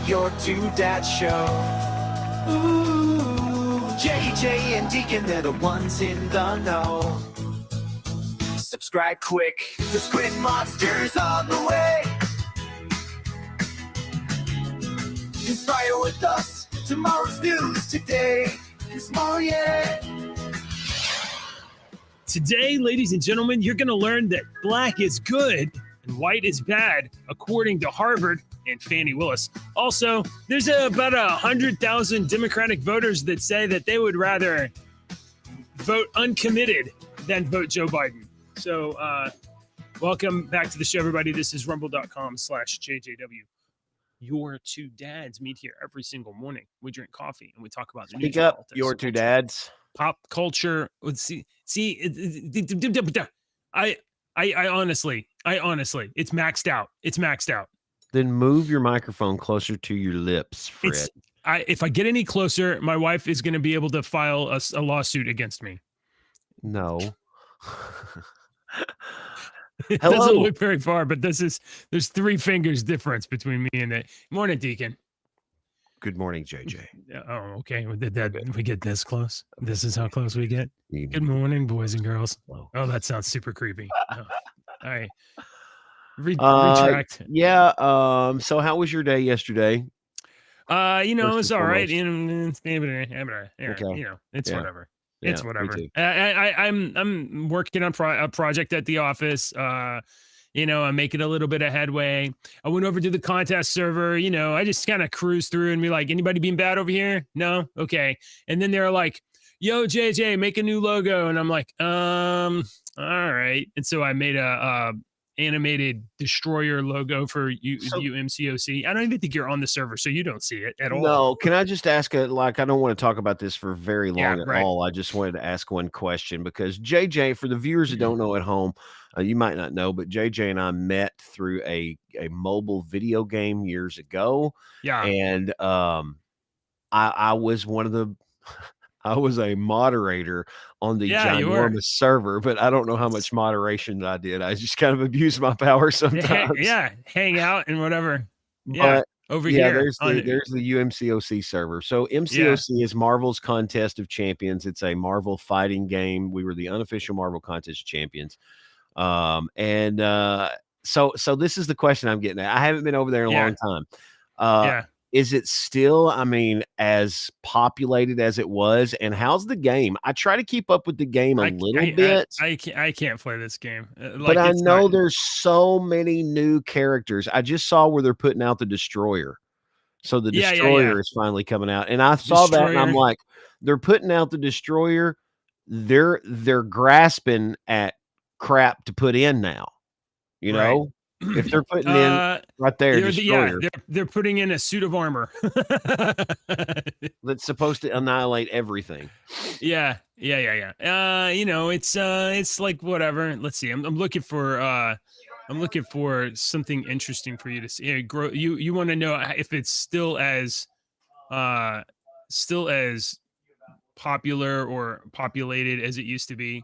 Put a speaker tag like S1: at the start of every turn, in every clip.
S1: your Two Dads show. Ooh, JJ and Deacon, they're the ones in the know. Subscribe quick, the Squid Monster's on the way. Inspire with us, tomorrow's news today. Tomorrow, yeah.
S2: Today, ladies and gentlemen, you're going to learn that black is good and white is bad, according to Harvard and Fannie Willis. Also, there's about 100,000 Democratic voters that say that they would rather vote uncommitted than vote Joe Biden. So, welcome back to the show, everybody. This is rumble.com/JJW. Your two dads meet here every single morning. We drink coffee and we talk about the news.
S3: Speak up, your two dads.
S2: Pop culture. Let's see. I honestly, it's maxed out. It's maxed out.
S3: Then move your microphone closer to your lips, Fred.
S2: If I get any closer, my wife is going to be able to file a lawsuit against me.
S3: No.
S2: It doesn't look very far, but there's 3 fingers difference between me and that. Morning, Deacon.
S3: Good morning, JJ.
S2: Oh, okay. We get this close. This is how close we get. Good morning, boys and girls. Oh, that sounds super creepy. Oh, all right. Retract.
S3: Yeah. So how was your day yesterday?
S2: It's all right. It's whatever.
S3: Yeah,
S2: it's whatever. I'm working on a project at the office. I'm making a little bit of headway. I went over to the contest server. I just kind of cruised through and be like, anybody being bad over here? No? Okay. And then they're like, yo, JJ, make a new logo. And I'm like, all right. And so I made a animated destroyer logo for UMCOC. I don't even think you're on the server, so you don't see it at all.
S3: No, can I just ask I don't want to talk about this for very long at all. I just wanted to ask one question because JJ, for the viewers that don't know at home, you might not know, but JJ and I met through a mobile video game years ago.
S2: Yeah.
S3: And I was one of the I was a moderator on the ginormous server, but I don't know how much moderation I did. I just kind of abused my power sometimes.
S2: Hang out and whatever.
S3: But,
S2: over here.
S3: There's the UMCOC server. So MCOC is Marvel's Contest of Champions. It's a Marvel fighting game. We were the unofficial Marvel Contest champions. So this is the question I'm getting at. I haven't been over there in a long time. Is it still, as populated as it was? And how's the game? I try to keep up with the game a little bit.
S2: I can't play this game.
S3: But I know there's so many new characters. I just saw where they're putting out the Destroyer. So the Destroyer is finally coming out. And I saw that and I'm like, they're putting out the Destroyer. They're grasping at crap to put in now. Know? If they're putting in right there,
S2: they're putting in a suit of armor
S3: that's supposed to annihilate everything.
S2: Yeah. It's like whatever. Let's see. I'm looking for something interesting for you to see. You want to know if it's still as popular or populated as it used to be.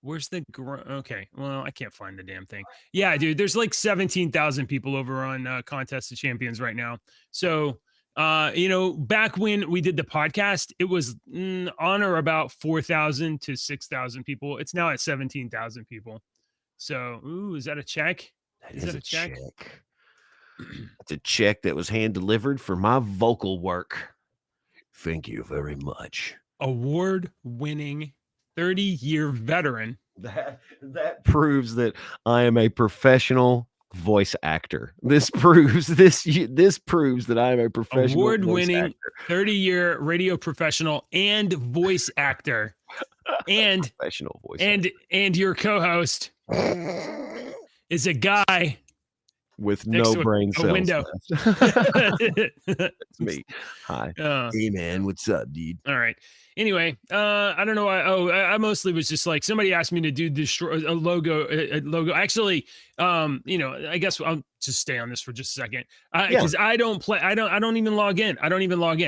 S2: Where's the okay? Well, I can't find the damn thing. Yeah, dude, there's like 17,000 people over on Contest of Champions right now. So, back when we did the podcast, it was on or about 4,000 to 6,000 people. It's now at 17,000 people. So, is that a check?
S3: Is that a check? It's a check that was hand delivered for my vocal work. Thank you very much.
S2: Award-winning 30-year veteran.
S3: That proves that I am a professional voice actor. This proves that I am a professional
S2: award-winning 30-year radio professional and voice actor. And
S3: professional voice
S2: and your co-host is a guy
S3: with no brain cells.
S2: Window.
S3: It's me. Hi. Hey man, what's up, dude?
S2: All right. Anyway, I don't know why. I mostly was just like, somebody asked me to do a logo. Actually, I guess I'll just stay on this for just a second. Because I don't even log in.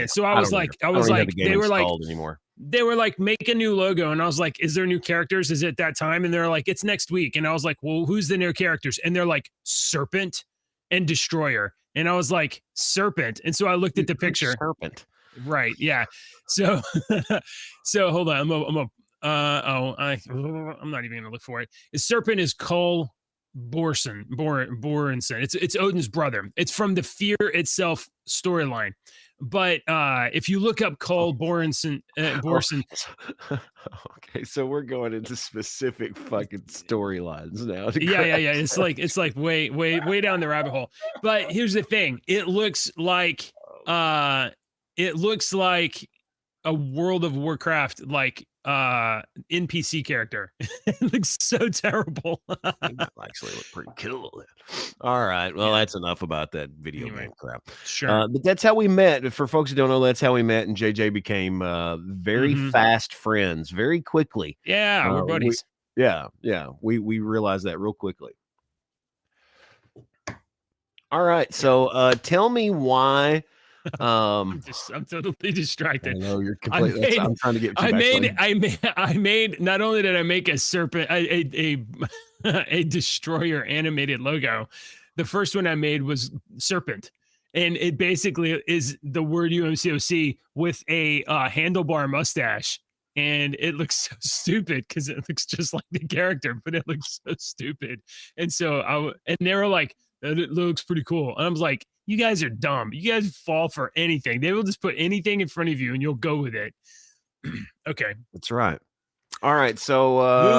S2: So I was like, they were like,
S3: anymore.
S2: They were like, make a new logo. And I was like, is there new characters? Is it that time? And they're like, it's next week. And I was like, well, who's the new characters? And they're like, Serpent and Destroyer. And I was like, serpent. And so I looked at the picture.
S3: Serpent.
S2: Right. Yeah. So, so hold on. I'm not even going to look for it. The serpent is Cole Borenson. It's Odin's brother. It's from the Fear Itself storyline. But if you look up Cole Borenson,
S3: okay, so we're going into specific fucking storylines now.
S2: Yeah. It's like way down the rabbit hole. But here's the thing: it looks like a World of Warcraft NPC character. It looks so terrible.
S3: Actually look pretty cool. All right. Well, that's enough about that video game crap.
S2: Sure.
S3: But that's how we met. For folks who don't know, that's how we met. And JJ became very fast friends very quickly.
S2: Yeah, we're buddies.
S3: We realized that real quickly. All right. So tell me why.
S2: I'm totally distracted.
S3: I know you're completely. I'm trying to get.
S2: I made. Not only did I make a serpent, a destroyer animated logo. The first one I made was serpent, and it basically is the word UMCOC with a handlebar mustache, and it looks so stupid because it looks just like the character, but it looks so stupid. And so they were like, "It looks pretty cool," and I was like, you guys are dumb. You guys fall for anything. They will just put anything in front of you and you'll go with it. Okay.
S3: That's right. All right. So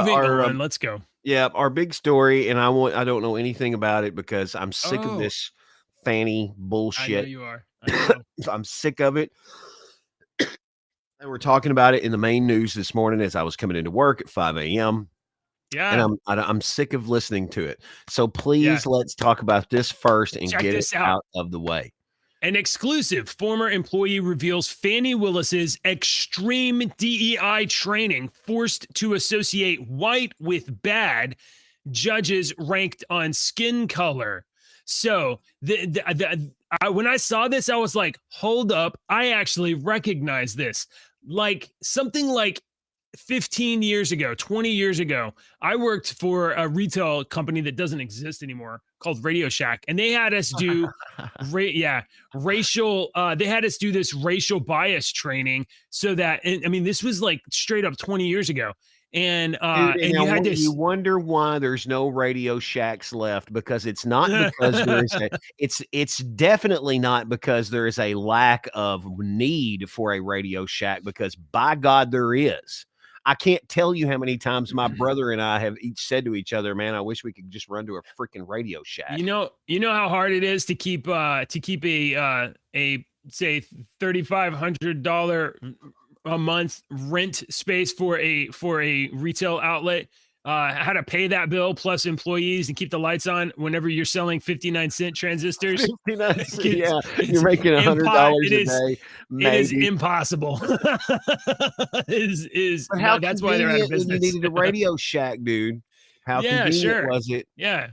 S2: moving on, let's go.
S3: Yeah, our big story, and I don't know anything about it because I'm sick of this fanny bullshit.
S2: I know you are. I know.
S3: I'm sick of it. And we're talking about it in the main news this morning as I was coming into work at 5 a.m.
S2: Yeah.
S3: And I'm sick of listening to it. So please let's talk about this first and get it out of the way.
S2: An exclusive: former employee reveals Fannie Willis's extreme DEI training forced to associate white with bad. Judges ranked on skin color. So when I saw this, I was like, hold up. I actually recognize this. Like something like 15 years ago, 20 years ago, I worked for a retail company that doesn't exist anymore called Radio Shack. And they had us do racial, they had us do this racial bias training so that, and I mean, this was like straight up 20 years ago. And you
S3: wonder why there's no Radio Shacks left, because it's not because there is it's definitely not because there is a lack of need for a Radio Shack, because by God there is. I can't tell you how many times my brother and I have each said to each other, man, I wish we could just run to a freaking Radio Shack.
S2: You know how hard it is to keep a say $3,500 a month rent space for a retail outlet, how to pay that bill plus employees and keep the lights on whenever you're selling 59-cent transistors.
S3: 59 cents, yeah, you're making $100 a day.
S2: It is impossible. That's why they're out of business.
S3: You needed a Radio Shack, dude. How convenient was it?
S2: Yeah.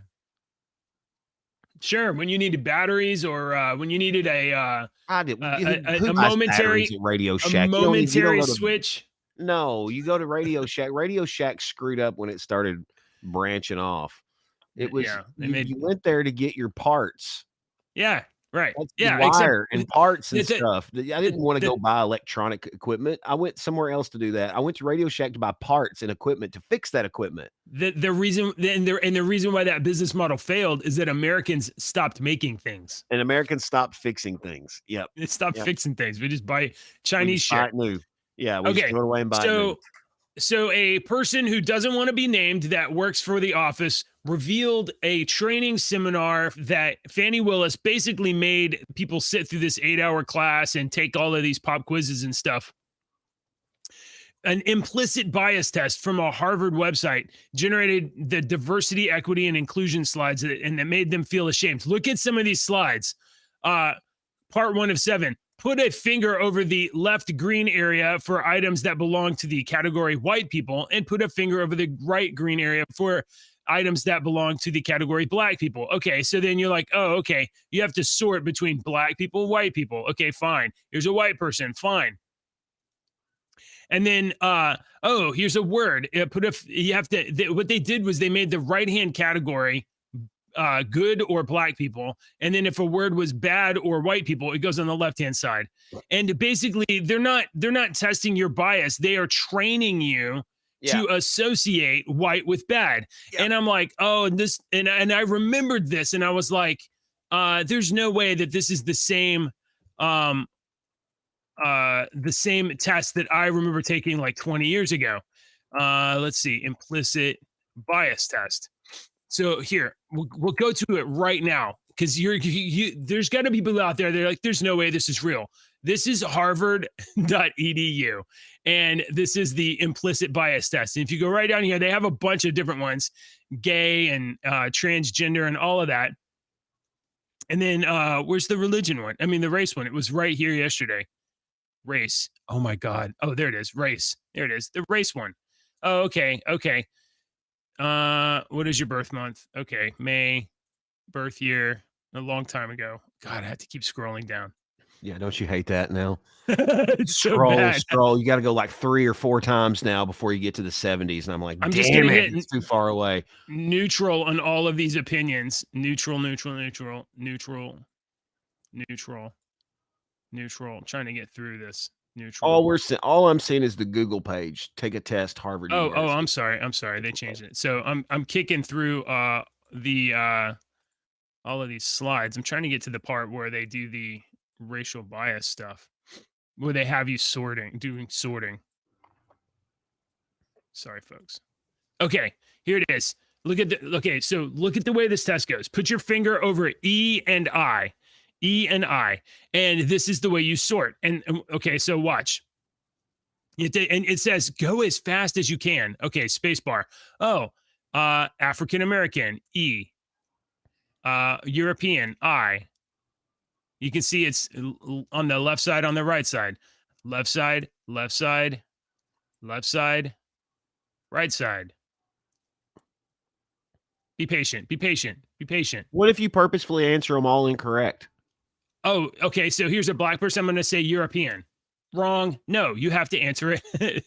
S2: Sure, when you needed batteries, or when you needed a momentary
S3: Radio Shack,
S2: a momentary switch.
S3: No, you go to Radio Shack. Radio Shack screwed up when it started branching off. It was you went there to get your parts.
S2: Yeah, right.
S3: Wire and parts and stuff. I didn't want to go buy electronic equipment. I went somewhere else to do that. I went to Radio Shack to buy parts and equipment to fix that equipment.
S2: The reason why that business model failed is that Americans stopped making things.
S3: And Americans stopped fixing things. Yep.
S2: It stopped fixing things. We just buy Chinese shit.
S3: New. Yeah. We just go away and buy new.
S2: So a person who doesn't want to be named that works for the office revealed a training seminar that Fannie Willis basically made people sit through this 8-hour class and take all of these pop quizzes and stuff. An implicit bias test from a Harvard website generated the diversity, equity, and inclusion slides, and that made them feel ashamed. Look at some of these slides. Part 1 of 7. Put a finger over the left green area for items that belong to the category white people, and put a finger over the right green area for items that belong to the category black people. Okay, so then you're like, oh, okay, you have to sort between black people, white people. Okay, fine. Here's a white person. Fine. And then, here's a word. What they did was they made the right-hand category good or black people, and then if a word was bad or white people, it goes on the left-hand side. And basically, they're not testing your bias; they are training you to associate white with bad. And I'm like, oh, and I remembered this, and I was like, there's no way that this is the same test that I remember taking like 20 years ago. Let's see, implicit bias test. So here, we'll go to it right now, because there's got to be people out there that are like, there's no way this is real. This is harvard.edu, and this is the implicit bias test. And if you go right down here, they have a bunch of different ones, gay and transgender and all of that. And then where's the religion one? I mean, the race one. It was right here yesterday. Race. Oh my God. Oh, there it is. Race. There it is. The race one. Oh, okay. Okay. What is your birth month? Okay. May, birth year, a long time ago. God, I have to keep scrolling down.
S3: Yeah, don't you hate that now?
S2: Scroll.
S3: You got to go like 3 or 4 times now before you get to the 70s. And I'm like, damn it, it's too far away.
S2: Neutral on all of these opinions. Neutral. I'm trying to get through this. Neutral.
S3: All I'm seeing is the Google page. Take a test, Harvard University.
S2: I'm sorry. They changed it. So I'm kicking through all of these slides. I'm trying to get to the part where they do the racial bias stuff, where they have you doing sorting. Sorry, folks. Okay, here it is. Look at the way this test goes. Put your finger over E and I, and this is the way you sort. And okay, so watch. And it says go as fast as you can. Okay, space bar. Oh, African American, E. European, I. You can see it's on the left side, on the right side. Left side, right side. Be patient.
S3: What if you purposefully answer them all incorrect?
S2: Oh, okay. So here's a black person. I'm going to say European. Wrong. No, you have to answer it.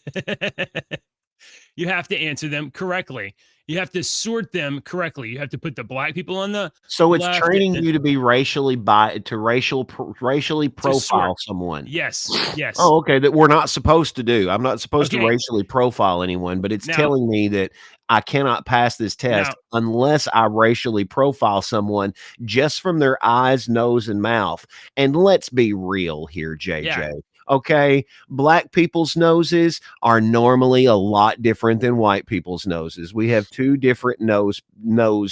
S2: You have to answer them correctly. You have to sort them correctly. You have to put the black people on the
S3: So it's training you to be racially profile someone.
S2: Yes.
S3: Oh, okay. That we're not supposed to do. I'm not supposed to racially profile anyone, but it's telling me that I cannot pass this test unless I racially profile someone just from their eyes, nose, and mouth. And let's be real here, JJ. Yeah. Okay, black people's noses are normally a lot different than white people's noses. We have 2 different nose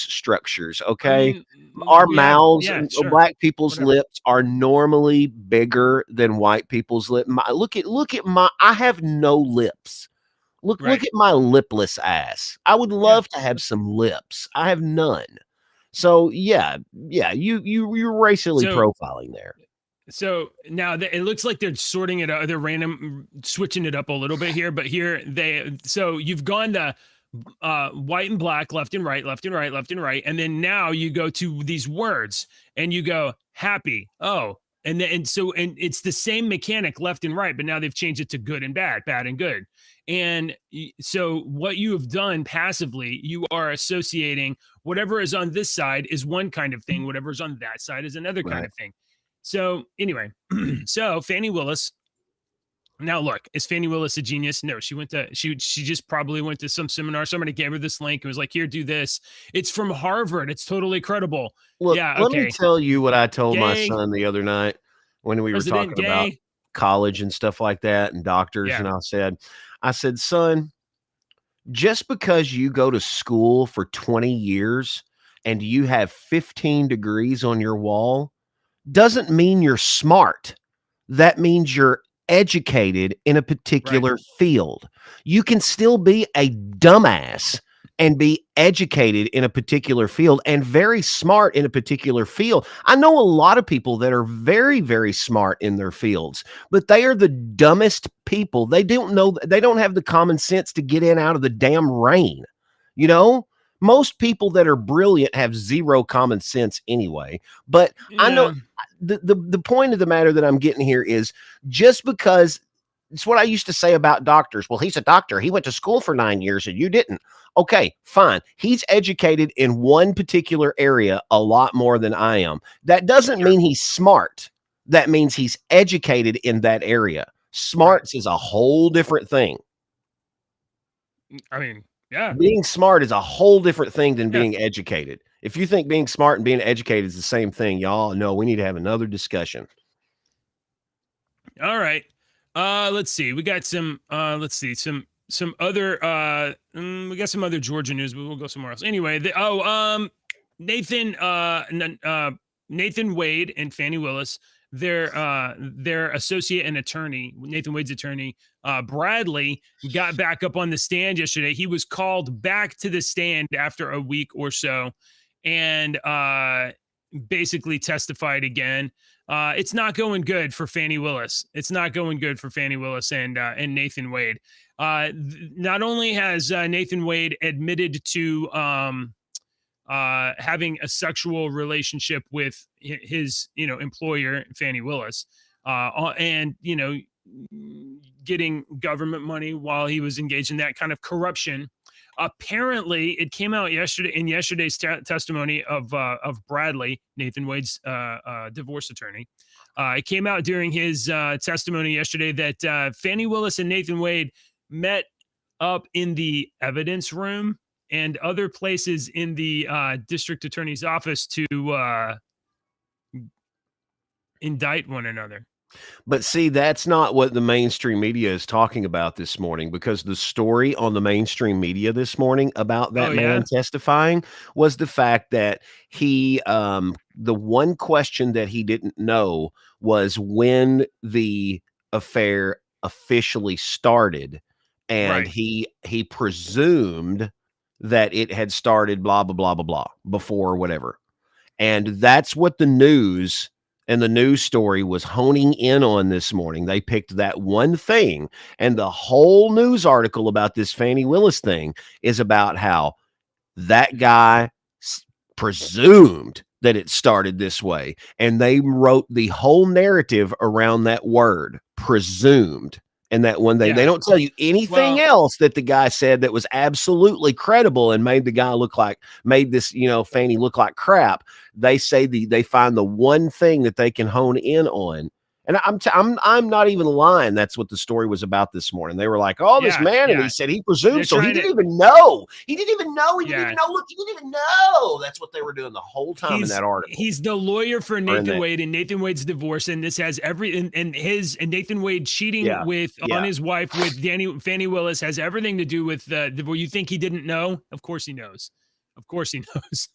S3: structures. Okay, I mean, our mouths, black people's lips are normally bigger than white people's lip. Look at my. I have no lips. Look at my lipless ass. I would love to have some lips. I have none. So yeah, you're racially profiling there.
S2: So now it looks like they're sorting it out. They're switching it up a little bit here, but here so you've gone the white and black, left and right. And then now you go to these words and you go happy. Oh, and it's the same mechanic left and right, but now they've changed it to good and bad and good. And so what you have done passively, you are associating whatever is on this side is one kind of thing. Whatever is on that side is another kind of thing. So anyway, so Fannie Willis. Now look, is Fannie Willis a genius? No, she just probably went to some seminar. Somebody gave her this link and was like, here, do this. It's from Harvard. It's totally credible.
S3: Look, let me tell you what I told my son the other night when we were talking about college and stuff like that and doctors. And I said, son, just because you go to school for 20 years and you have 15 degrees on your wall doesn't mean you're smart. That means you're educated in a particular field. You can still be a dumbass and be educated in a particular field and very smart in a particular field. I know a lot of people that are very, very smart in their fields, but they are the dumbest people. They don't have the common sense to get in out of the damn rain. You know? Most people that are brilliant have zero common sense anyway. But I know the point of the matter that I'm getting here is just because it's what I used to say about doctors. Well, he's a doctor. He went to school for 9 years and you didn't. Okay, fine. He's educated in one particular area a lot more than I am. That doesn't mean he's smart. That means he's educated in that area. Smarts is a whole different thing.
S2: I mean, yeah.
S3: Being smart is a whole different thing than being educated. If you think being smart and being educated is the same thing, y'all know we need to have another discussion.
S2: All right. Let's see. We got some some other we got some other Georgia news, but we'll go somewhere else. Anyway, Nathan Wade and Fannie Willis, their associate and attorney, Nathan Wade's attorney, Bradley, got back up on the stand yesterday. He was called back to the stand after a week or so and basically testified again. It's not going good for Fannie Willis. It's not going good for Fannie Willis and Nathan Wade. Not only has Nathan Wade admitted to having a sexual relationship with his, employer, Fannie Willis, and, getting government money while he was engaged in that kind of corruption. Apparently, it came out yesterday's testimony of Bradley, Nathan Wade's divorce attorney. It came out during his testimony yesterday that Fannie Willis and Nathan Wade met up in the evidence room and other places in the district attorney's office to indict one another.
S3: But see, that's not what the mainstream media is talking about this morning, because the story on the mainstream media this morning about that man testifying was the fact that he, the one question that he didn't know was when the affair officially started. And he presumed that it had started blah, blah, blah, blah, blah before or whatever. And that's what the news and the news story was honing in on this morning. They picked that one thing, and the whole news article about this Fannie Willis thing is about how that guy presumed that it started this way. And they wrote the whole narrative around that word, presumed. And that when they don't tell you anything else that the guy said that was absolutely credible and made the guy made this, Fannie look like crap. They say they find the one thing that they can hone in on. And I'm not even lying. That's what the story was about this morning. They were like, "Oh, this man," and he said he presumed, so he didn't even know. He didn't even know. He didn't even know. Look, he didn't even know. That's what they were doing the whole time in that article.
S2: He's the lawyer for Nathan Wade and Nathan Wade's divorce, and this has and Nathan Wade cheating on his wife with Fannie Willis has everything to do with the divorce. You think he didn't know? Of course he knows. Of course he knows.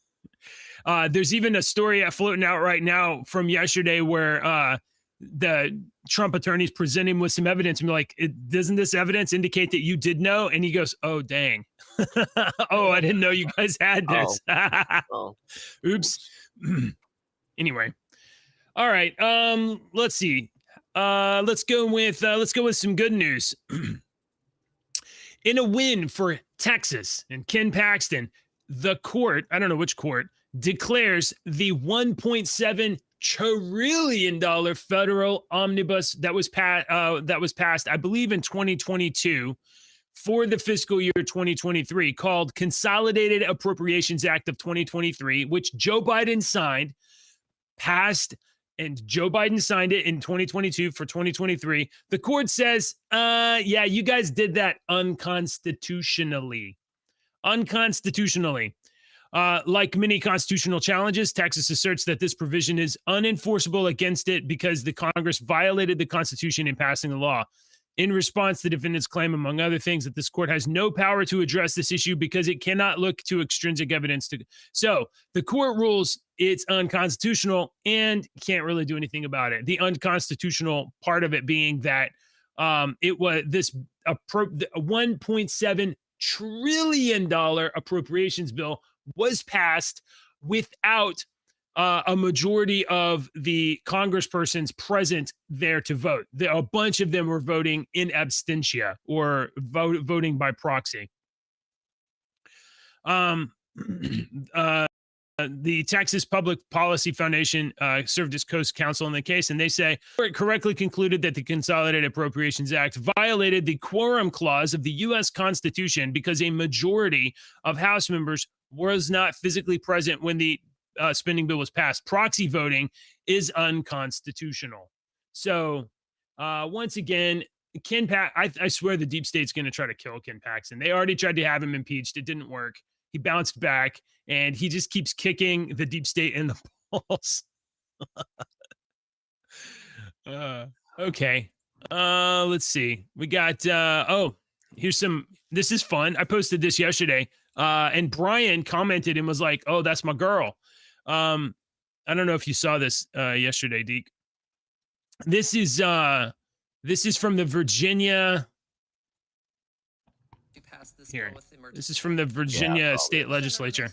S2: There's even a story floating out right now from yesterday where the Trump attorneys present him with some evidence and be like, doesn't this evidence indicate that you did know? And he goes, "Oh, dang. Oh, I didn't know you guys had this." Oops. Anyway. All right. Let's see. Let's go with some good news. In a win for Texas and Ken Paxton, the court, I don't know which court, declares the $1.7 trillion federal omnibus that was passed, I believe, in 2022 for the fiscal year 2023, called Consolidated Appropriations Act of 2023, which Joe Biden signed, passed, and Joe Biden signed it in 2022 for 2023. The court says, you guys did that unconstitutionally. Like many constitutional challenges, Texas asserts that this provision is unenforceable against it because the Congress violated the Constitution in passing the law. In response, the defendants claim, among other things, that this court has no power to address this issue because it cannot look to extrinsic evidence. So the court rules it's unconstitutional and can't really do anything about it. The unconstitutional part of it being that it was this $1.7 trillion appropriations bill was passed without a majority of the congresspersons present there to vote. A bunch of them were voting in absentia or voting by proxy. the Texas Public Policy Foundation served as co-counsel in the case, and they say it correctly concluded that the Consolidated Appropriations Act violated the quorum clause of the U.S. Constitution because a majority of House members was not physically present when the spending bill was passed. Proxy voting is unconstitutional. So once again, I swear the deep state's going to try to kill Ken Paxton. They already tried to have him impeached. It didn't work. He bounced back, and he just keeps kicking the deep state in the balls. Okay. Let's see. We got, here's some, this is fun. I posted this yesterday, and Brian commented and was like, oh, that's my girl. I don't know if you saw this yesterday, Deke. This is from the Virginia. Here. This is from the Virginia state legislature.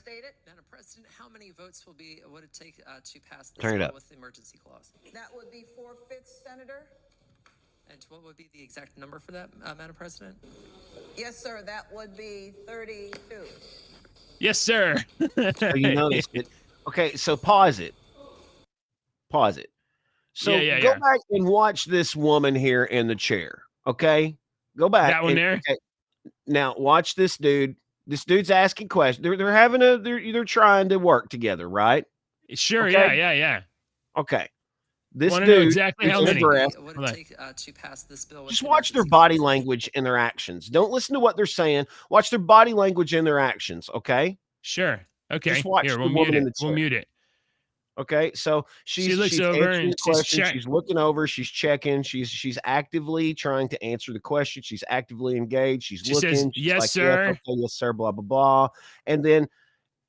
S4: Madam President, how many votes would it take to pass this
S3: Turn it
S4: bill
S3: up.
S4: with the emergency clause?
S5: That would be 4/5, Senator.
S4: And what would be the exact number for that, Madam President?
S5: Yes, sir. That would be 32.
S2: Yes, sir.
S3: So you noticed it. Okay, so pause it. Pause it. So go back and watch this woman here in the chair. Okay, go back.
S2: That one there.
S3: Okay. Now watch this dude. This dude's asking questions. They're trying to work together, right?
S2: Sure.
S3: Okay?
S2: Yeah.
S3: Okay. This
S2: Wanna
S3: dude
S2: know exactly how many.
S4: What would it take to pass this bill?
S3: Just watch their body language and their actions. Don't listen to what they're saying. Watch their body language and their actions. Okay.
S2: Sure. Okay.
S3: Just watch
S2: Here,
S3: the
S2: we'll
S3: woman
S2: mute
S3: in
S2: it.
S3: the
S2: We'll
S3: chair.
S2: mute it.
S3: Okay, so
S2: She looks
S3: she's
S2: over
S3: answering
S2: and
S3: the
S2: she's
S3: question. She's looking over. She's checking. She's actively trying to answer the question. She's actively engaged. She
S2: says,
S3: she's
S2: "Yes,
S3: like,
S2: sir."
S3: okay, yes, sir. Blah blah blah. And then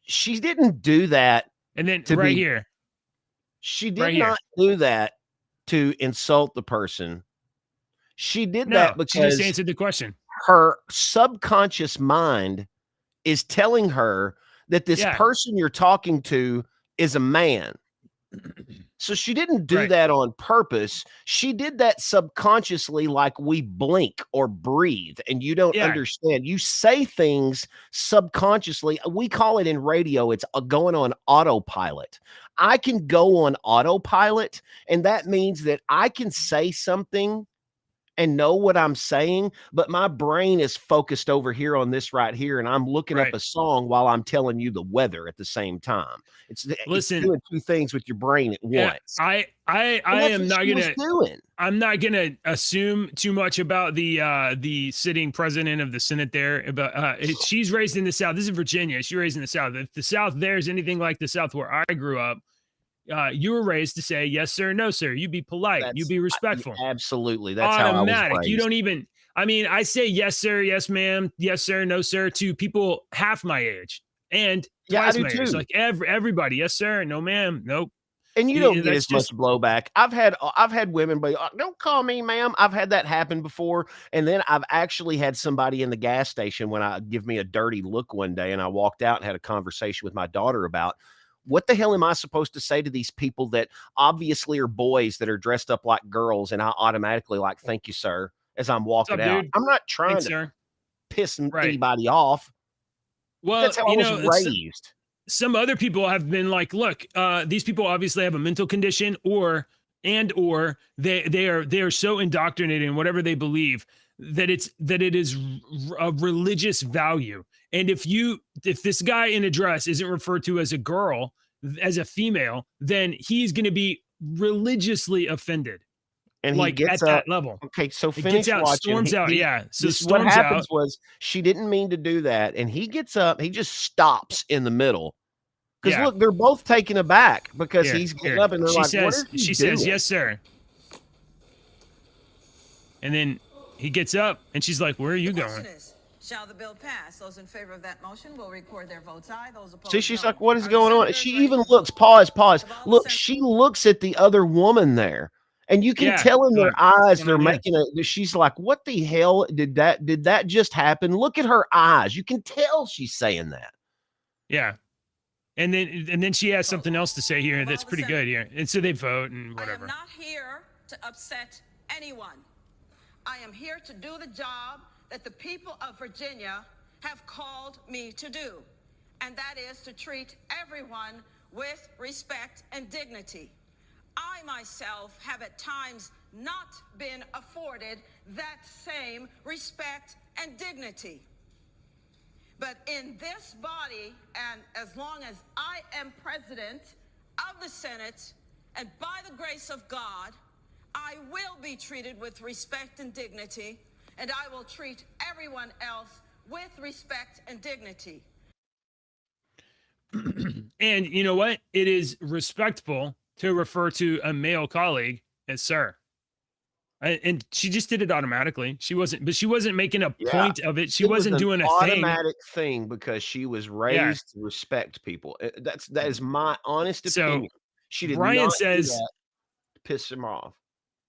S3: she didn't do that.
S2: And then
S3: to
S2: right
S3: be-
S2: here.
S3: She did
S2: Right here.
S3: not do that to insult the person. She did
S2: No,
S3: that
S2: she just
S3: because
S2: answered the question.
S3: her subconscious mind is telling her that this
S2: Yeah.
S3: person you're talking to is a man. So she didn't do
S2: Right.
S3: that on purpose. She did that subconsciously, like we blink or breathe, and you don't
S2: Yeah.
S3: understand. You say things subconsciously. We call it in radio, it's going on autopilot. I can go on autopilot, and that means that I can say something and know what I'm saying, but my brain is focused over here on this right here, and I'm looking up
S2: Right.
S3: a song while I'm telling you the weather at the same time. It's
S2: Listen.
S3: doing two things with your brain at
S2: Yeah,
S3: once.
S2: I
S3: And
S2: am
S3: that's
S2: not
S3: what she was
S2: gonna.
S3: doing.
S2: I'm not gonna assume too much about the sitting president of the Senate there. About she's raised in the South. This is Virginia. She's raised in the South. If the South there is anything like the South where I grew up, you were raised to say yes sir, no sir. You be polite. You be respectful.
S3: Absolutely, that's
S2: Automatic.
S3: how I was raised.
S2: You don't even. I mean, I say yes sir, yes ma'am, yes sir, no sir to people half my age and
S3: Yeah, I
S2: twice
S3: do
S2: my age.
S3: too.
S2: Like everybody, yes sir, no ma'am, nope.
S3: And you
S2: Yeah,
S3: don't get
S2: that's
S3: as much blowback. I've had women be, "Oh, don't call me ma'am." I've had that happen before. And then I've actually had somebody in the gas station when I give me a dirty look one day, and I walked out and had a conversation with my daughter about what the hell am I supposed to say to these people that obviously are boys that are dressed up like girls, and I automatically like, "Thank you, sir," as I'm walking
S2: up,
S3: out.
S2: dude?
S3: I'm not trying
S2: Thanks,
S3: to
S2: sir.
S3: piss
S2: Right.
S3: anybody off.
S2: Well,
S3: That's how I was raised.
S2: Some other people have been like, look, these people obviously have a mental condition or they are so indoctrinated in whatever they believe that it is a religious value. And if this guy in a dress isn't referred to as a girl, as a female, then he's going to be religiously offended.
S3: And
S2: like
S3: he gets
S2: at
S3: up.
S2: that level.
S3: Okay, so
S2: He
S3: finish
S2: gets out,
S3: watching.
S2: storms out. Yeah. So
S3: This, what
S2: storms
S3: happens
S2: out.
S3: was she didn't mean to do that, and he gets up. He just stops in the middle because
S2: Yeah.
S3: look, they're both taken aback because
S2: Here,
S3: he's getting
S2: here.
S3: up, and they're
S2: She
S3: like, "What
S2: says,
S3: is he
S2: she
S3: doing?"
S2: says, yes, sir. And then he gets up and she's like, where are you
S5: The
S2: going?
S5: question is, shall the bill pass? Those in favor of that motion will record their votes aye. Those opposed,
S3: See, she's
S5: no.
S3: like, "What is
S5: Are the
S3: going on?"
S5: senators
S3: She
S5: ready
S3: even
S5: to vote?
S3: looks. Pause.
S5: Have all the
S3: Look,
S5: senators-
S3: she looks at the other woman there, and you can
S2: Yeah,
S3: tell in their
S2: look,
S3: eyes
S2: what's
S3: they're
S2: going on here?
S3: making a. She's like, "What the hell did that just happen?" Look at her eyes. You can tell she's saying that.
S2: Yeah. And then she has something else to say here that's pretty good here. And so they vote and
S5: I am
S2: whatever.
S5: not here to upset anyone. I am here to do the job that the people of Virginia have called me to do. and that is to treat everyone with respect and dignity. I myself have at times not been afforded that same respect and dignity. But in this body, and as long as I am president of the Senate, and by the grace of God, I will be treated with respect and dignity, and I will treat everyone else with respect and dignity.
S2: And you know what? It is respectful to refer to a male colleague as sir. And she just did it automatically. She wasn't making a point of it. She wasn't doing a thing.
S3: Automatic thing because she was raised to respect people. That is my honest opinion. She did
S2: Brian
S3: not
S2: says,
S3: do that to piss him off.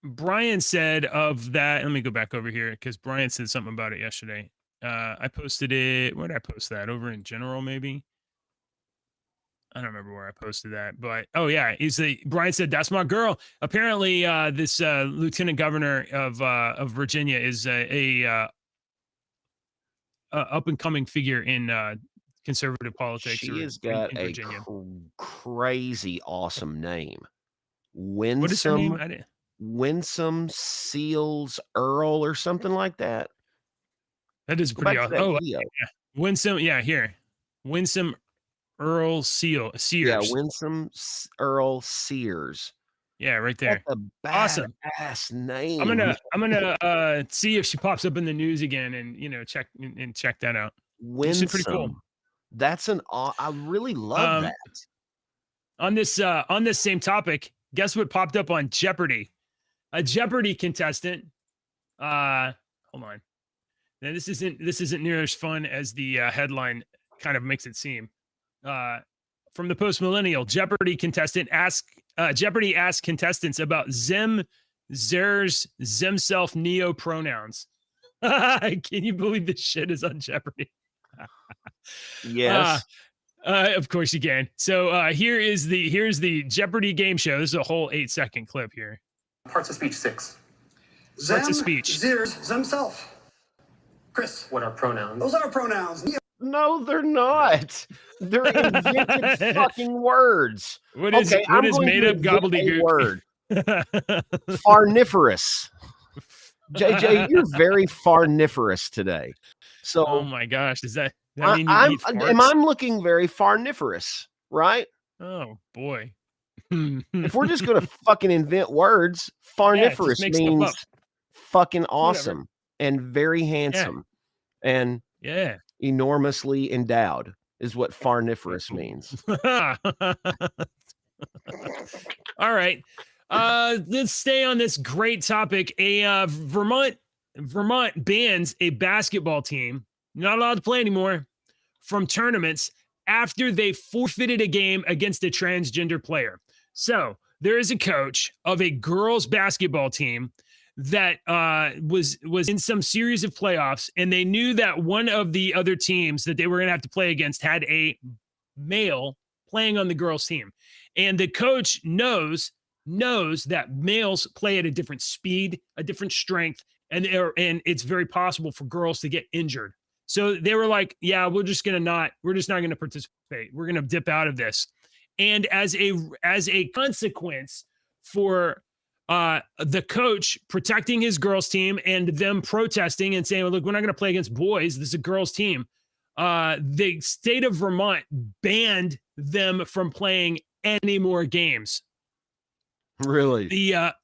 S2: Brian said of that. Let me go back over here because Brian said something about it yesterday. I posted it. Where did I post that? Over in general, maybe. I don't remember where I posted that, but oh yeah, Brian said that's my girl. Apparently, this lieutenant governor of Virginia is a up and coming figure in conservative politics.
S3: She has got
S2: in
S3: a
S2: crazy
S3: awesome name.
S2: What is her name?
S3: Winsome Seals Earl or something like that.
S2: That is pretty awesome. Oh, yeah. Winsome. Yeah, here. Winsome Earl Sears.
S3: Yeah, Winsome Earl Sears.
S2: Yeah, right there.
S3: That's a
S2: awesome
S3: ass name.
S2: I'm gonna see if she pops up in the news again and check that out.
S3: Winsome.
S2: Pretty cool.
S3: That's I really love that.
S2: On this same topic, guess what popped up on Jeopardy? A Jeopardy contestant. Hold on. Now this isn't near as fun as the headline kind of makes it seem. From the Post Millennial, Jeopardy asks contestants about Zim, Zers, Zemself, Neo pronouns. Can you believe this shit is on Jeopardy?
S3: Yes.
S2: Of course you can. So here's the Jeopardy game show. This is a whole 8-second clip here.
S6: Parts of speech 6.
S2: Parts of speech.
S6: Zers, Zemself. Chris, what are pronouns? Those are pronouns.
S3: No, they're not. They're invented fucking words.
S2: What is made up gobbledygook?
S3: Word. Farniferous. JJ, you're very farniferous today. So,
S2: oh my gosh, does that
S3: mean I'm looking very farniferous, right?
S2: Oh boy.
S3: If we're just going to fucking invent words, farniferous means fucking awesome and very handsome and enormously endowed is what farniferous means.
S2: All right. Let's stay on this great topic. Vermont bans a basketball team, not allowed to play anymore, from tournaments after they forfeited a game against a transgender player. So there is a coach of a girls basketball team that was in some series of playoffs, and they knew that one of the other teams that they were going to have to play against had a male playing on the girls team. And the coach knows that males play at a different speed, a different strength, and it's very possible for girls to get injured. So they were like, yeah, we're just not going to participate. We're going to dip out of this. And as a consequence for the coach protecting his girls team and them protesting and saying, well, look, we're not going to play against boys. This is a girls team. The state of Vermont banned them from playing any more games.
S3: Really?
S2: The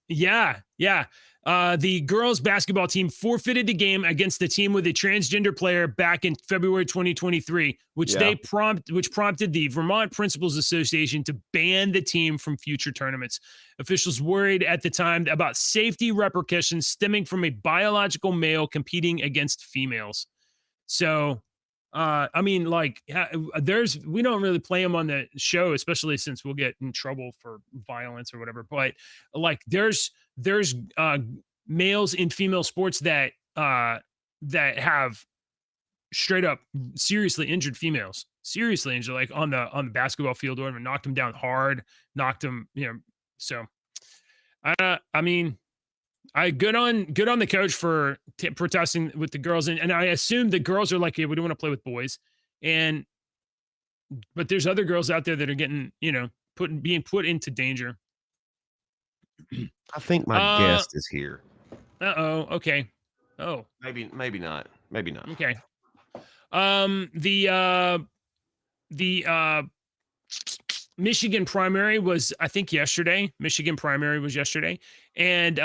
S2: girls basketball team forfeited the game against the team with a transgender player back in February 2023, which prompted the Vermont Principals Association to ban the team from future tournaments. Officials worried at the time about safety repercussions stemming from a biological male competing against females. So, we don't really play them on the show, especially since we'll get in trouble for violence or whatever. But like, there's males in female sports that have straight up seriously injured females, like on the basketball field or whatever, knocked them down hard, So, good on the coach for protesting with the girls, and I assume the girls are like, yeah, we don't want to play with boys, and but there's other girls out there that are getting, being put into danger.
S3: I think my guest is here.
S2: Okay. Oh,
S3: maybe not.
S2: Okay. The Michigan primary was, I think, yesterday. Michigan primary was yesterday. And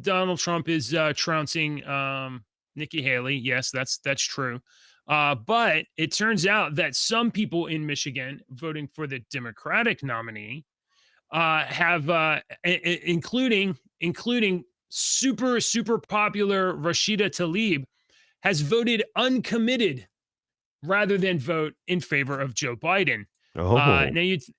S2: Donald Trump is trouncing Nikki Haley. Yes, that's true. But it turns out that some people in Michigan voting for the Democratic nominee have including super popular Rashida Tlaib has voted uncommitted rather than vote in favor of Joe Biden. Now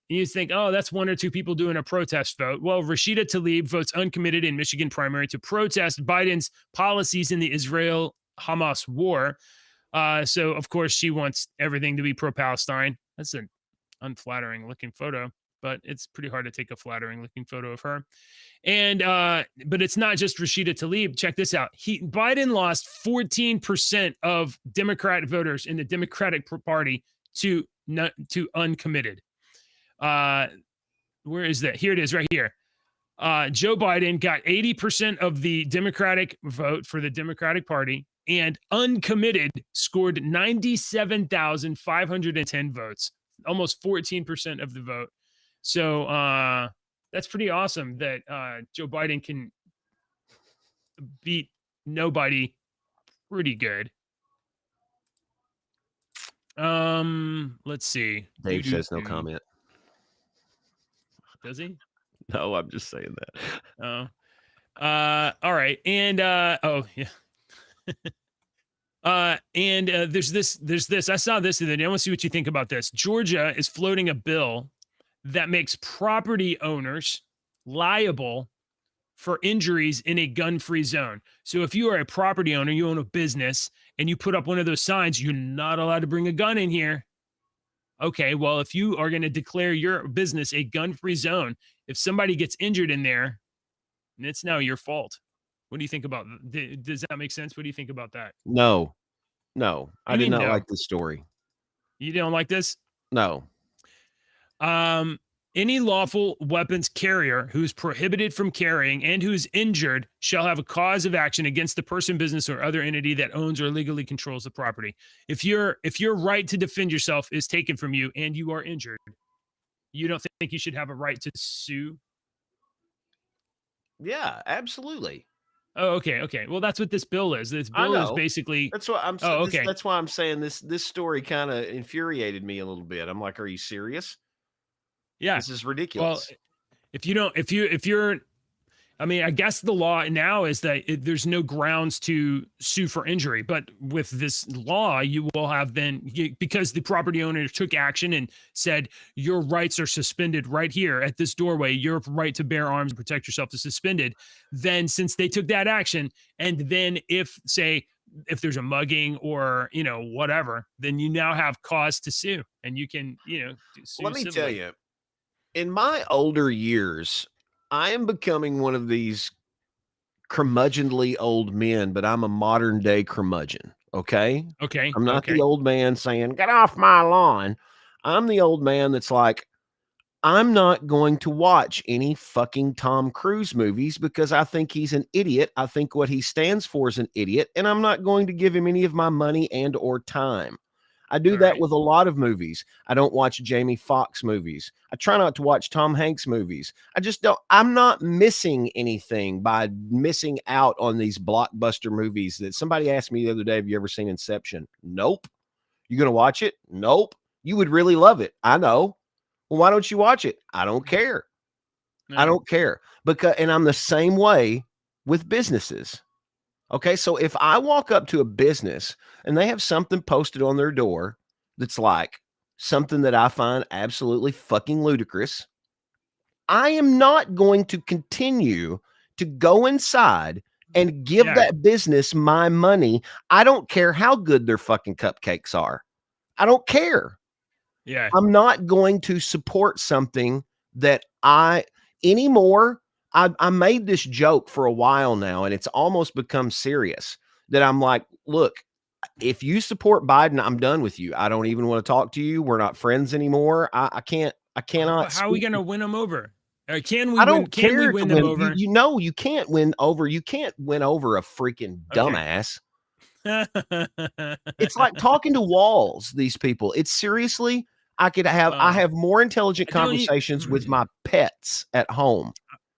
S2: you think, oh, that's one or two people doing a protest vote. Well, Rashida Tlaib votes uncommitted in Michigan primary to protest Biden's policies in the Israel-Hamas war. So of course she wants everything to be pro-Palestine. That's an unflattering looking photo, but it's pretty hard to take a flattering looking photo of her. And but it's not just Rashida Tlaib. Check this out. Biden lost 14% of Democrat voters in the Democratic Party to uncommitted. Where is that? Here it is, right here. Joe Biden got 80% of the Democratic vote for the Democratic Party, and uncommitted scored 97,510 votes, almost 14% of the vote. So that's pretty awesome that Joe Biden can beat nobody pretty good. Let's see.
S3: Dave says no comment.
S2: Does he?
S3: No, I'm just saying that.
S2: Oh. All right. And there's this. I saw this the other day. I want to see what you think about this. Georgia is floating a bill that makes property owners liable for injuries in a gun-free zone. So if you are a property owner, you own a business, and you put up one of those signs, you're not allowed to bring a gun in here. Okay, well, if you are going to declare your business a gun-free zone, if somebody gets injured in there, it's now your fault. What do you think about that? Does that make sense? What do you think about that?
S3: No, I did not like this story.
S2: You don't like this?
S3: No.
S2: Any lawful weapons carrier who is prohibited from carrying and who is injured shall have a cause of action against the person, business, or other entity that owns or legally controls the property. If your right to defend yourself is taken from you and you are injured, you don't think you should have a right to sue?
S3: Yeah, absolutely.
S2: Oh, okay. Well, that's what this bill is. This bill is basically.
S3: That's what I'm.
S2: Oh, okay.
S3: That's why I'm saying this story kind of infuriated me a little bit. I'm like, are you serious?
S2: Yeah,
S3: this is ridiculous.
S2: Well, if you're, I mean, I guess the law now is that there's no grounds to sue for injury, but with this law, you will have because the property owner took action and said your rights are suspended right here at this doorway. Your right to bear arms and protect yourself is suspended. Then, since they took that action, and then if there's a mugging or whatever, then you now have cause to sue, and you can sue.
S3: Let me tell you. In my older years, I am becoming one of these curmudgeonly old men, but I'm a modern day curmudgeon. Okay. I'm not the old man saying, get off my lawn. I'm the old man that's like, I'm not going to watch any fucking Tom Cruise movies because I think he's an idiot. I think what he stands for is an idiot, and I'm not going to give him any of my money and or time. I do that with a lot of movies. I don't watch Jamie Foxx movies. I try not to watch Tom Hanks movies. I just don't. I'm not missing anything by missing out on these blockbuster movies that somebody asked me the other day, have you ever seen Inception? Nope. You going to watch it? Nope. You would really love it. I know. Well, why don't you watch it? I don't care. No. I don't care. And I'm the same way with businesses. Okay, so if I walk up to a business and they have something posted on their door that's like something that I find absolutely fucking ludicrous, I am not going to continue to go inside and give that business my money. I don't care how good their fucking cupcakes are. I don't care.
S2: Yeah.
S3: I'm not going to support something that anymore. I made this joke for a while now, and it's almost become serious that I'm like, look, if you support Biden, I'm done with you. I don't even want to talk to you. We're not friends anymore. I cannot.
S2: How are we going to win them over? Can we
S3: I
S2: win?
S3: don't
S2: Can we
S3: care
S2: win
S3: to
S2: them
S3: win.
S2: over?
S3: You know, you can't win over. You can't win over a freaking dumbass. It's like talking to walls. These people. It's seriously. I have more intelligent conversations with my pets at home.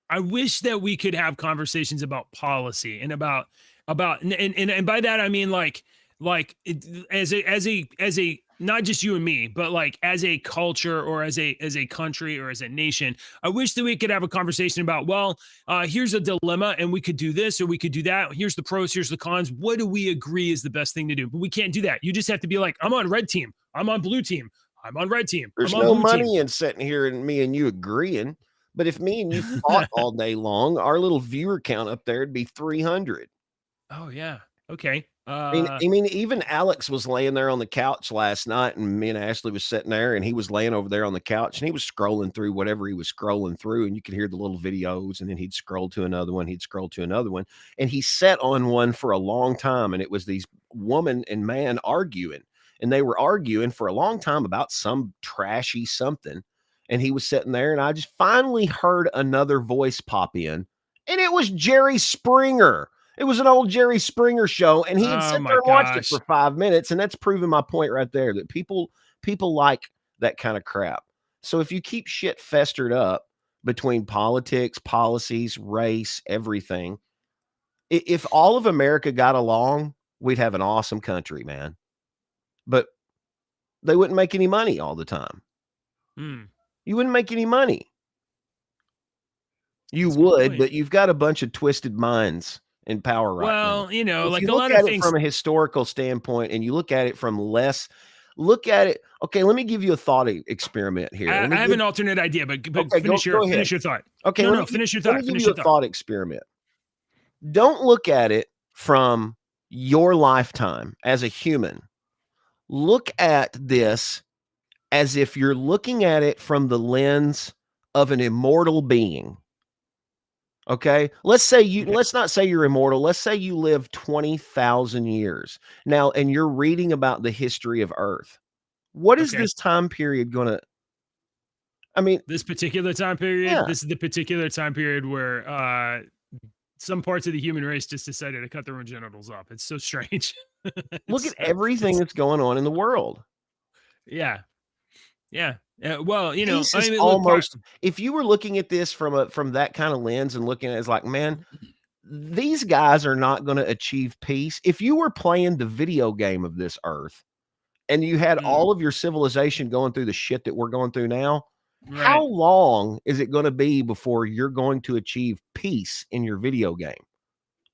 S2: I wish that we could have conversations about policy and about and by that I mean like as a not just you and me, but like as a culture or as a country or as a nation. I wish that we could have a conversation about, well, here's a dilemma and we could do this or we could do that. Here's the pros, here's the cons. What do we agree is the best thing to do? But we can't do that. You just have to be like, I'm on red team. I'm on blue team. I'm on red team.
S3: There's
S2: I'm on
S3: no
S2: blue
S3: money
S2: team.
S3: in sitting here and me and you agreeing. But if me and you fought all day long, our little viewer count up there would be 300.
S2: Oh yeah. Okay.
S3: I mean, even Alex was laying there on the couch last night, and me and Ashley was sitting there, and he was laying over there on the couch, and he was scrolling through whatever he was scrolling through, and you could hear the little videos, and then he'd scroll to another one, he'd scroll to another one, and he sat on one for a long time, and it was these woman and man arguing, and they were arguing for a long time about some trashy something, and he was sitting there, and I just finally heard another voice pop in, and it was Jerry Springer. It was an old Jerry Springer show, and he had sit there and watched it for 5 minutes, and that's proving my point right there, that people like that kind of crap. So if you keep shit festered up between politics, policies, race, everything, if all of America got along, we'd have an awesome country, man. But they wouldn't make any money all the time. You wouldn't make any money. You would, but you've got a bunch of twisted minds in power right now.
S2: Well, you know,
S3: if
S2: like
S3: you
S2: a
S3: look
S2: lot
S3: at
S2: of
S3: it
S2: things
S3: from a historical standpoint, and you look at it from look at it. Okay, let me give you a thought experiment here.
S2: I have an alternate idea, but
S3: okay,
S2: finish
S3: go
S2: finish your thought.
S3: Okay,
S2: no, finish your thought.
S3: Let me
S2: Finish
S3: give you
S2: your
S3: a thought experiment. Don't look at it from your lifetime as a human. Look at this as if you're looking at it from the lens of an immortal being. Okay, let's not say you're immortal. Let's say you live 20,000 years now, and you're reading about the history of Earth. What is this time period going to? I mean,
S2: this particular time period.
S3: Yeah.
S2: This is the particular time period where some parts of the human race just decided to cut their own genitals off. It's so strange.
S3: Look at everything that's going on in the world.
S2: Yeah. Well, you know,
S3: I mean, almost. If you were looking at this from that kind of lens and looking at it as like, man, these guys are not going to achieve peace. If you were playing the video game of this Earth, and you had all of your civilization going through the shit that we're going through now, how long is it going to be before you're going to achieve peace in your video game?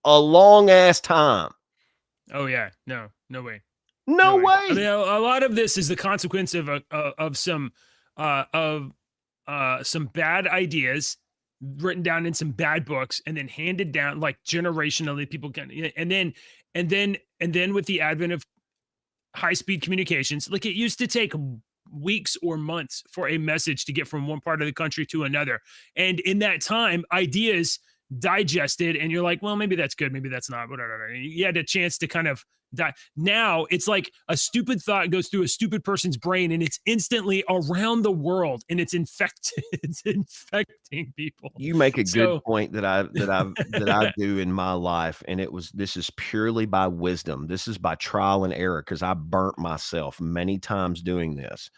S3: A long ass time.
S2: Oh yeah, no way.
S3: No way.
S2: I mean, a lot of this is the consequence of some bad ideas written down in some bad books and then handed down like generationally. People can, and then with the advent of high-speed communications, like it used to take weeks or months for a message to get from one part of the country to another, and in that time, ideas digested, and you're like, well, maybe that's good, maybe that's not. Whatever. You had a chance to kind of die. Now it's like a stupid thought goes through a stupid person's brain, and it's instantly around the world, and it's infected. It's infecting people.
S3: You make a good point that I do in my life, and this is purely by wisdom. This is by trial and error, because I burnt myself many times doing this.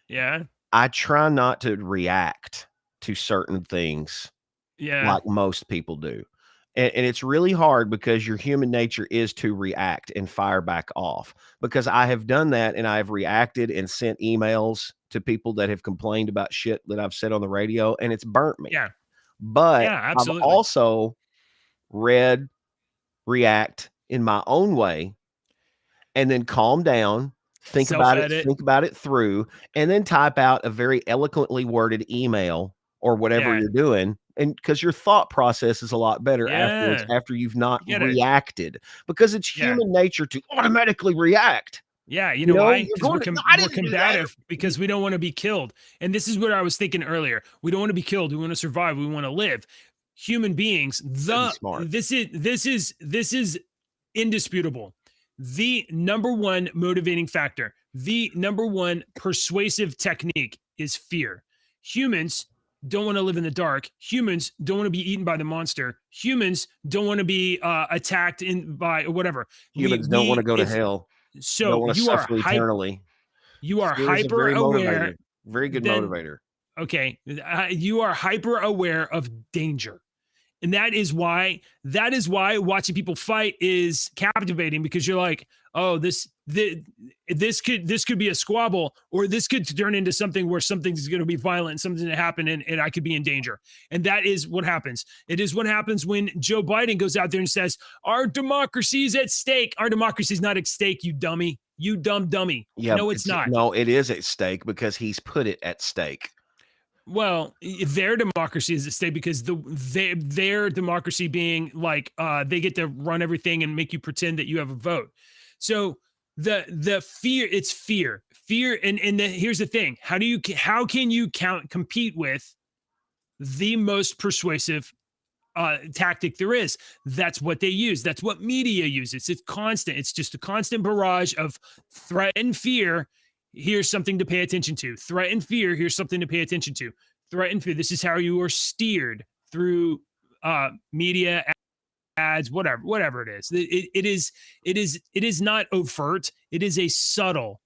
S2: Yeah,
S3: I try not to react to certain things.
S2: Yeah,
S3: like most people do. And it's really hard, because your human nature is to react and fire back off, because I have done that, and I have reacted and sent emails to people that have complained about shit that I've said on the radio, and it's burnt me.
S2: Yeah.
S3: But
S2: yeah,
S3: I've also react in my own way, and then calm down, think about it through, and then type out a very eloquently worded email or whatever you're doing. And because your thought process is a lot better afterwards, after you've not reacted, because it's human nature to automatically react.
S2: Yeah, you know why? Because we're combative, because we don't want to be killed. And this is what I was thinking earlier. We don't want to be killed. We want to survive. We want to live. Human beings, this is indisputable. the number one motivating factor, the number one persuasive technique is fear. Humans don't want to live in the dark. Humans don't want to be eaten by the monster. Humans don't want to be attacked by whatever.
S3: Humans don't want to go to hell.
S2: So
S3: don't want to suffer eternally.
S2: You are
S3: Fear is a
S2: hyper
S3: very
S2: aware.
S3: Very good motivator.
S2: Okay. You are hyper aware of danger. And that is why watching people fight is captivating, because you're like, oh, this could be a squabble, or this could turn into something where something's going to be violent, something's going to happen, and I could be in danger. And that is what happens. It is what happens when Joe Biden goes out there and says, our democracy is at stake. Our democracy is not at stake, you dummy. You dumb dummy.
S3: Yeah,
S2: no, it's not.
S3: No, it is at stake because he's put it at stake.
S2: Well, their democracy is at stake because their democracy being like they get to run everything and make you pretend that you have a vote. So the fear, it's fear, and here's the thing: how can you compete with the most persuasive tactic there is? That's what they use. That's what media uses. It's constant. It's just a constant barrage of threat and fear. Here's something to pay attention to. Threat and fear. Here's something to pay attention to. Threat and fear. This is how you are steered through media, ads, whatever it is. It is not overt. It is a subtle,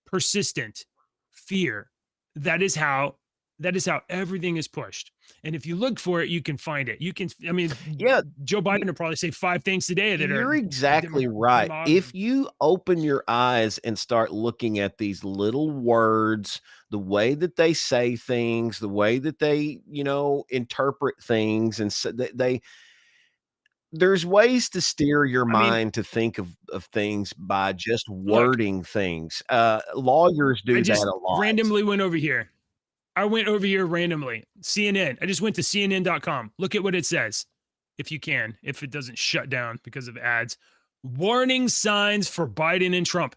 S2: persistent fear. That is how everything is pushed. And if you look for it, you can find it. Yeah, Joe Biden will probably say 5 things today that
S3: you're exactly right. If you open your eyes and start looking at these little words, the way that they say things, the way that they, interpret things, and so there's ways to steer your mind to think of things by just wording things. Lawyers do that a lot.
S2: Randomly went over here. I went over here randomly. CNN. I just went to CNN.com. Look at what it says, if you can, if it doesn't shut down because of ads. Warning signs for Biden and Trump.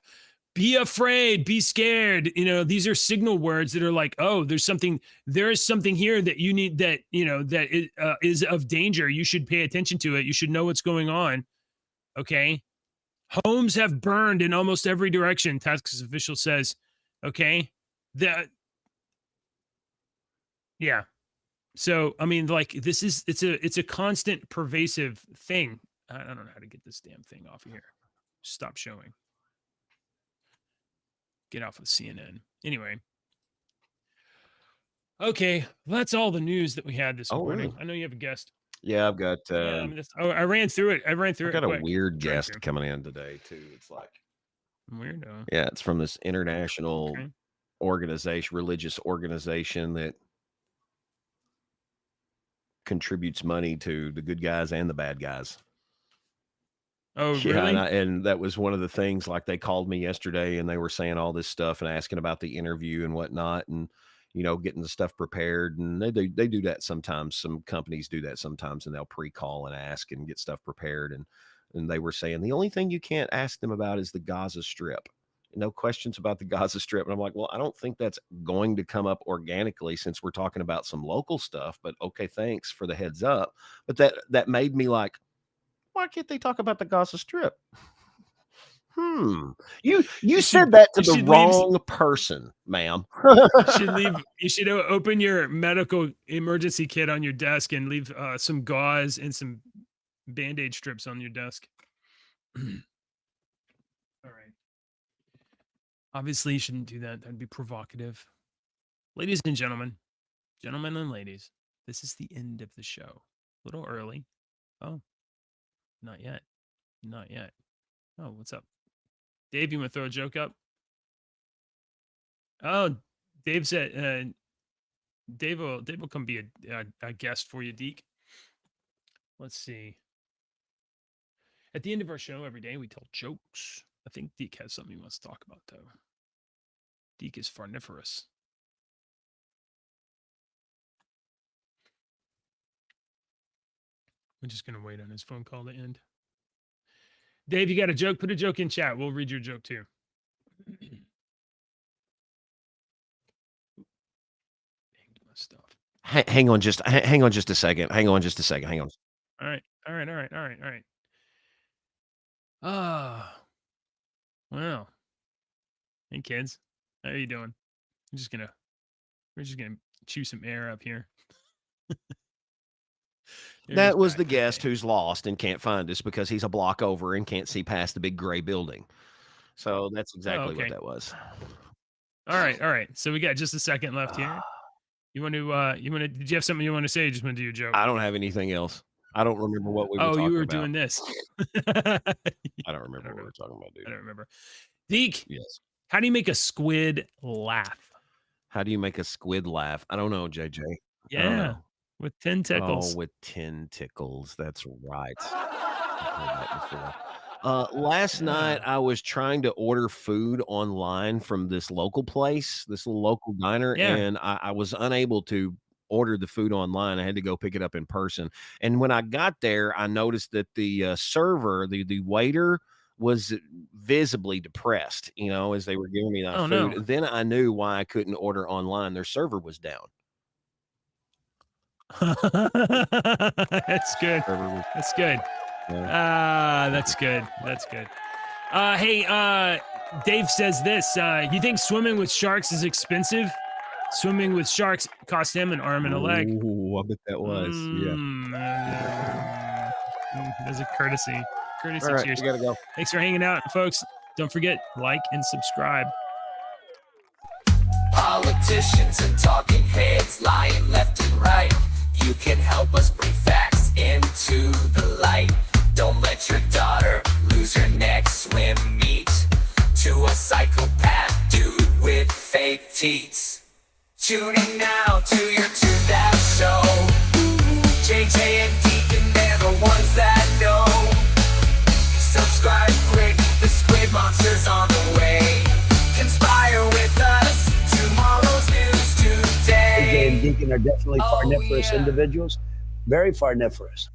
S2: Be afraid, be scared. These are signal words that are like, oh, there is something here that you need, that, that is of danger. You should pay attention to it. You should know what's going on. Okay. Homes have burned in almost every direction, Texas official says. Okay. Yeah. So, it's a constant pervasive thing. I don't know how to get this damn thing off of here. Stop showing. Get off of CNN. Anyway. Okay. That's all the news that we had this morning. Really? I know you have a guest.
S3: Yeah, I've got.
S2: I ran through it. I got
S3: a weird guest coming in today, too. It's like.
S2: Weirdo.
S3: Yeah, it's from this international organization, religious organization that contributes money to the good guys and the bad guys.
S2: Oh, really?
S3: And that was one of the things. Like, they called me yesterday and they were saying all this stuff and asking about the interview and whatnot, and getting the stuff prepared. And they do that sometimes. Some companies do that sometimes, and they'll pre-call and ask and get stuff prepared. And they were saying the only thing you can't ask them about is the Gaza Strip. No questions about the Gaza Strip. And I'm like, well, I don't think that's going to come up organically since we're talking about some local stuff, but okay, thanks for the heads up. But that made me like, why can't they talk about the Gaza Strip? You said that to the wrong person, ma'am.
S2: You should open your medical emergency kit on your desk and leave some gauze and some Band-Aid strips on your desk. All right. Obviously, you shouldn't do that. That'd be provocative. Ladies and gentlemen and ladies, this is the end of the show. A little early. Oh, not yet. Oh, what's up? Dave, you want to throw a joke up? Oh, Dave said, Dave will come be a guest for you, Deke. Let's see. At the end of our show every day, we tell jokes. I think Deke has something he wants to talk about, though. Deke is farniferous. I'm just going to wait on his phone call to end. Dave, you got a joke? Put a joke in chat. We'll read your joke, too. Stuff.
S3: Hang on just a second. Hang on.
S2: All right. Wow. Hey kids, how are you doing? We're just gonna chew some air up here.
S3: That was the guest who's lost and can't find us because he's a block over and can't see past the big gray building. So that's exactly what that was.
S2: All right. So we got just a second left here. Did you have something you want to say? Or just want to do your joke?
S3: I don't have anything else. I don't remember what we were talking about.
S2: Oh, you were doing this.
S3: I don't remember what we were talking about, dude.
S2: I don't remember. Deke.
S3: Yes.
S2: How do you make a squid laugh?
S3: How do you make a squid laugh? I don't know, JJ.
S2: Yeah. With 10 tickles.
S3: Oh, with 10 tickles. That's right. Last night I was trying to order food online from this local place, this little local diner, and I was unable to order the food online. I had to go pick it up in person. And when I got there, I noticed that the server, the waiter, was visibly depressed, as they were giving me that food.
S2: No.
S3: Then I knew why I couldn't order online. Their server was down.
S2: That's good. That's good. That's good. That's good. Hey, Dave says this. You think swimming with sharks is expensive? Swimming with sharks cost him an arm and a leg.
S3: Ooh, I bet that was.
S2: There's a courtesy.
S3: All right,
S2: cheers.
S3: you gotta go.
S2: Thanks for hanging out, folks. Don't forget, like and subscribe.
S1: Politicians and talking heads lying left and right. You can help us bring facts into the light. Don't let your daughter lose her next swim meet to a psychopath dude with fake teats. Tune in now to your Two Dads show. JJ and Deacon, they're the ones that know. Subscribe quick, the squid monster's on the way. Conspire with us, tomorrow's news today.
S7: JJ and Deacon are definitely farniferous individuals, very farniferous.